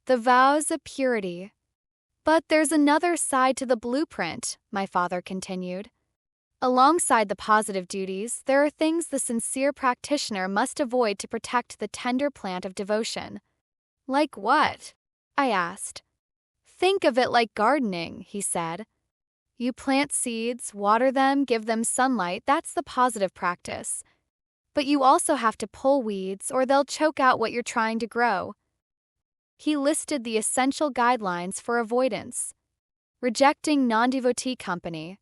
The vows of purity. But there's another side to the blueprint, my father continued. Alongside the positive duties, there are things the sincere practitioner must avoid to protect the tender plant of devotion. Like what? I asked. Think of it like gardening, he said. You plant seeds, water them, give them sunlight, that's the positive practice. But you also have to pull weeds or they'll choke out what you're trying to grow. He listed the essential guidelines for avoidance. Rejecting non-devotee company.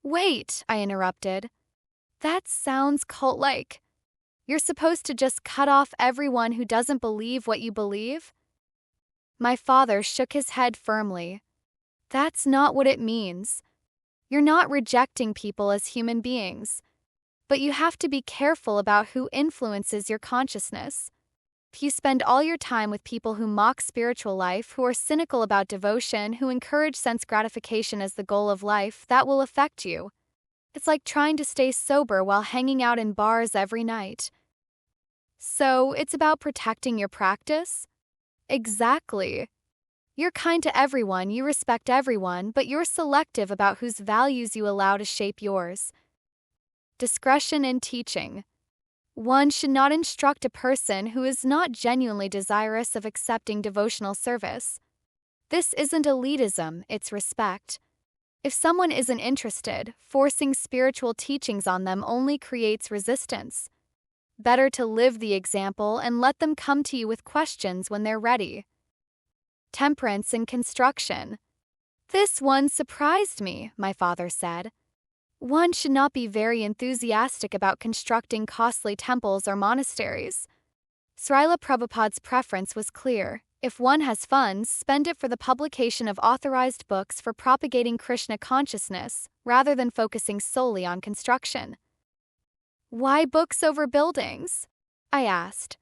Wait, I interrupted. That sounds cult-like. You're supposed to just cut off everyone who doesn't believe what you believe? My father shook his head firmly. That's not what it means. You're not rejecting people as human beings. But you have to be careful about who influences your consciousness. If you spend all your time with people who mock spiritual life, who are cynical about devotion, who encourage sense gratification as the goal of life, that will affect you. It's like trying to stay sober while hanging out in bars every night. So, it's about protecting your practice? Exactly. You're kind to everyone, you respect everyone, but you're selective about whose values you allow to shape yours. Discretion in teaching. One should not instruct a person who is not genuinely desirous of accepting devotional service. This isn't elitism, it's respect. If someone isn't interested, forcing spiritual teachings on them only creates resistance. Better to live the example and let them come to you with questions when they're ready. Temperance in construction. This one surprised me, my father said. One should not be very enthusiastic about constructing costly temples or monasteries. Srila Prabhupada's preference was clear. If one has funds, spend it for the publication of authorized books for propagating Krishna consciousness, rather than focusing solely on construction. Why books over buildings? I asked.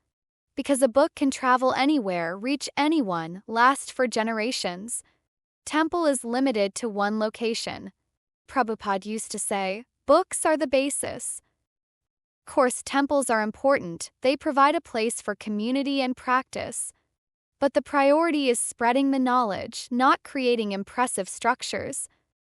Because a book can travel anywhere, reach anyone, last for generations. Temple is limited to one location. Prabhupada used to say, books are the basis. Of course, temples are important, they provide a place for community and practice. But the priority is spreading the knowledge, not creating impressive structures.